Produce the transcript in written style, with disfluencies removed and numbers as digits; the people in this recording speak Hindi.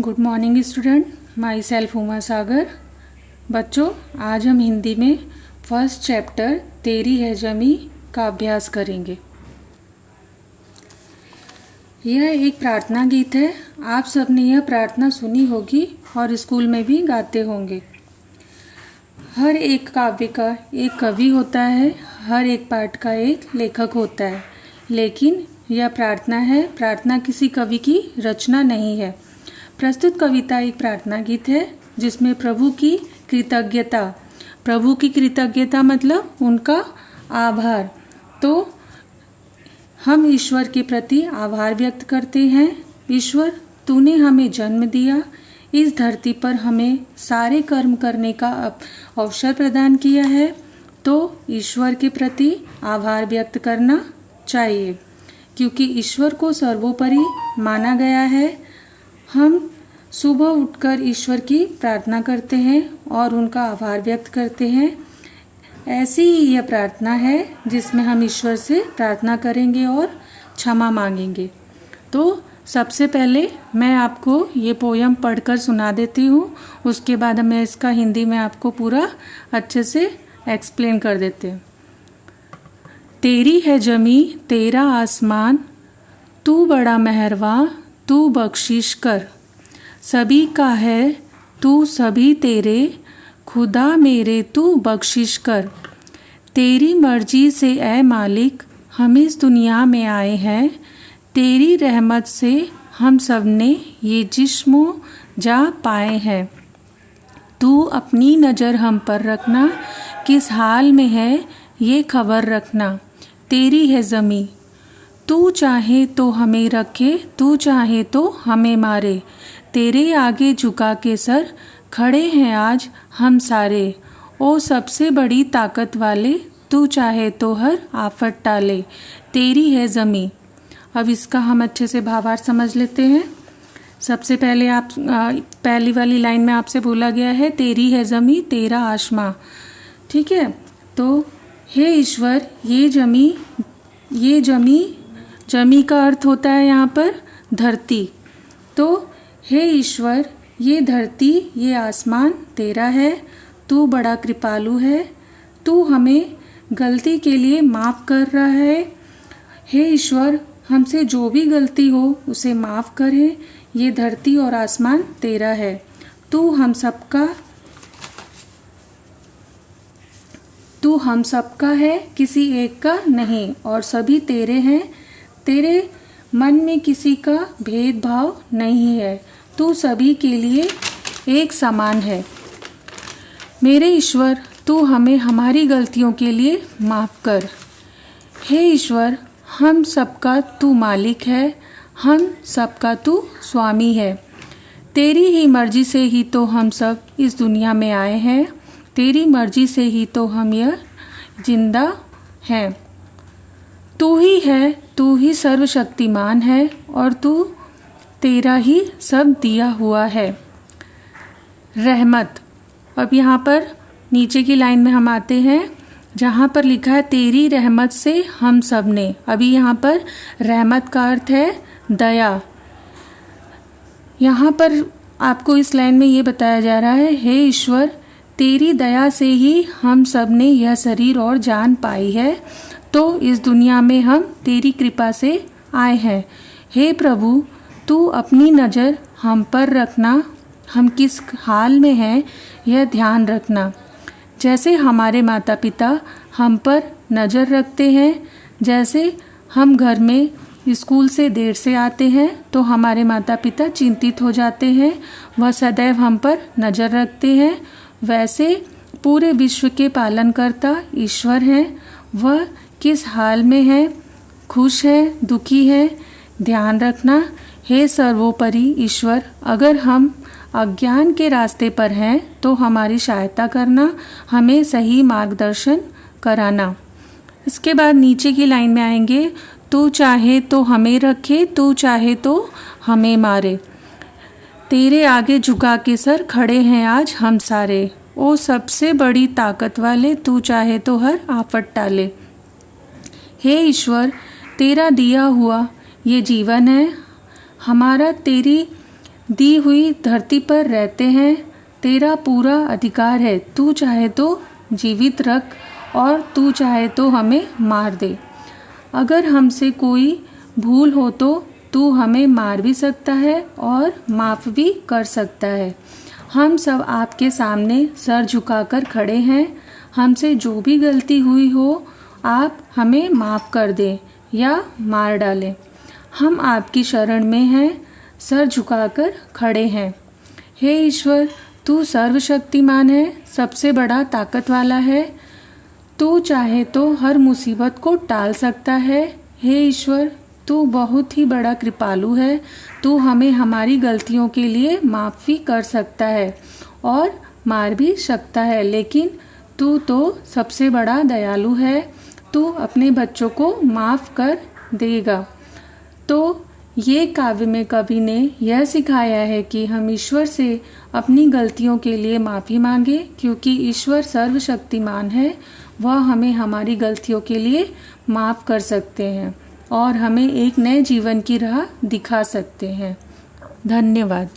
Good morning student, myself Uma Sagar. बच्चों, आज हम हिंदी में फर्स्ट चैप्टर तेरी है जमी का अभ्यास करेंगे। यह एक प्रार्थना गीत है। आप सबने यह प्रार्थना सुनी होगी और स्कूल में भी गाते होंगे। हर एक काव्य का एक कवि होता है, हर एक पाठ का एक लेखक होता है, लेकिन यह प्रार्थना है। प्रार्थना किसी कवि की रचना नहीं है। प्रस्तुत कविता एक प्रार्थना गीत है जिसमें प्रभु की कृतज्ञता मतलब उनका आभार। तो हम ईश्वर के प्रति आभार व्यक्त करते हैं। ईश्वर, तूने हमें जन्म दिया, इस धरती पर हमें सारे कर्म करने का अवसर प्रदान किया है, तो ईश्वर के प्रति आभार व्यक्त करना चाहिए, क्योंकि ईश्वर को सर्वोपरि माना गया है। हम सुबह उठकर ईश्वर की प्रार्थना करते हैं और उनका आभार व्यक्त करते हैं। ऐसी ही यह प्रार्थना है जिसमें हम ईश्वर से प्रार्थना करेंगे और क्षमा मांगेंगे। तो सबसे पहले मैं आपको ये पोयम पढ़कर सुना देती हूँ, उसके बाद मैं इसका हिंदी में आपको पूरा अच्छे से एक्सप्लेन कर देते हैं। तेरी है जमी तेरा आसमान, तू बड़ा मेहरबान तू बख्शिश कर। सभी का है तू सभी तेरे, खुदा मेरे तू बख्शिश कर। तेरी मर्जी से ए मालिक हम इस दुनिया में आए हैं, तेरी रहमत से हम सब ने ये जिस्मो जा पाए हैं। तू अपनी नज़र हम पर रखना, किस हाल में है ये खबर रखना। तेरी है ज़मीं, तू चाहे तो हमें रखे, तू चाहे तो हमें मारे। तेरे आगे झुका के सर खड़े हैं आज हम सारे। ओ सबसे बड़ी ताकत वाले, तू चाहे तो हर आफत टाले। तेरी है ज़मीं। अब इसका हम अच्छे से भावार्थ समझ लेते हैं। सबसे पहले पहली वाली लाइन में आपसे बोला गया है तेरी है ज़मीं तेरा आसमां। ठीक है, तो हे ईश्वर, ये जमी का अर्थ होता है यहाँ पर धरती। तो हे ईश्वर, ये धरती ये आसमान तेरा है, तू बड़ा कृपालु है, तू हमें गलती के लिए माफ़ कर रहा है। हे ईश्वर, हमसे जो भी गलती हो उसे माफ़ करे। ये धरती और आसमान तेरा है, तू हम सबका है, किसी एक का नहीं, और सभी तेरे हैं। तेरे मन में किसी का भेदभाव नहीं है, तू सभी के लिए एक समान है। मेरे ईश्वर, तू हमें हमारी गलतियों के लिए माफ़ कर। हे ईश्वर, हम सबका तू मालिक है, हम सबका तू स्वामी है। तेरी ही मर्जी से ही तो हम सब इस दुनिया में आए हैं, तेरी मर्जी से ही तो हम यह जिंदा हैं। तू ही है, तू ही सर्वशक्तिमान है, और तू तेरा ही सब दिया हुआ है। रहमत। अब यहाँ पर नीचे की लाइन में हम आते हैं जहाँ पर लिखा है तेरी रहमत से हम सब ने। अभी यहाँ पर रहमत का अर्थ है दया। यहाँ पर आपको इस लाइन में ये बताया जा रहा है, हे ईश्वर, तेरी दया से ही हम सब ने यह शरीर और जान पाई है, तो इस दुनिया में हम तेरी कृपा से आए हैं। हे प्रभु, तू अपनी नज़र हम पर रखना, हम किस हाल में हैं यह ध्यान रखना। जैसे हमारे माता पिता हम पर नज़र रखते हैं, जैसे हम घर में स्कूल से देर से आते हैं तो हमारे माता पिता चिंतित हो जाते हैं, वह सदैव हम पर नज़र रखते हैं, वैसे पूरे विश्व के पालनकर्ता ईश्वर हैं। वह किस हाल में है, खुश है, दुखी है, ध्यान रखना। हे सर्वोपरि ईश्वर, अगर हम अज्ञान के रास्ते पर हैं तो हमारी सहायता करना, हमें सही मार्गदर्शन कराना। इसके बाद नीचे की लाइन में आएंगे, तू चाहे तो हमें रखे, तू चाहे तो हमें मारे। तेरे आगे झुका के सर खड़े हैं आज हम सारे। ओ सबसे बड़ी ताकत वाले, तू चाहे तो हर आफत टाले। हे ईश्वर, तेरा दिया हुआ ये जीवन है, हमारा तेरी दी हुई धरती पर रहते हैं, तेरा पूरा अधिकार है। तू चाहे तो जीवित रख और तू चाहे तो हमें मार दे। अगर हमसे कोई भूल हो तो तू हमें मार भी सकता है और माफ़ भी कर सकता है। हम सब आपके सामने सर झुकाकर खड़े हैं। हमसे जो भी गलती हुई हो आप हमें माफ़ कर दें या मार डालें। हम आपकी शरण में हैं, सर झुकाकर खड़े हैं। हे ईश्वर, तू सर्वशक्तिमान है, सबसे बड़ा ताकत वाला है। तू चाहे तो हर मुसीबत को टाल सकता है। हे ईश्वर, तू बहुत ही बड़ा कृपालु है। तू हमें हमारी गलतियों के लिए माफ़ भी कर सकता है और मार भी सकता है, लेकिन तू तो सबसे बड़ा दयालु है। तू अपने बच्चों को माफ़ कर देगा। तो ये काव्य में कवि ने यह सिखाया है कि हम ईश्वर से अपनी गलतियों के लिए माफ़ी मांगे, क्योंकि ईश्वर सर्वशक्तिमान है। वह हमें हमारी गलतियों के लिए माफ़ कर सकते हैं और हमें एक नए जीवन की राह दिखा सकते हैं। धन्यवाद।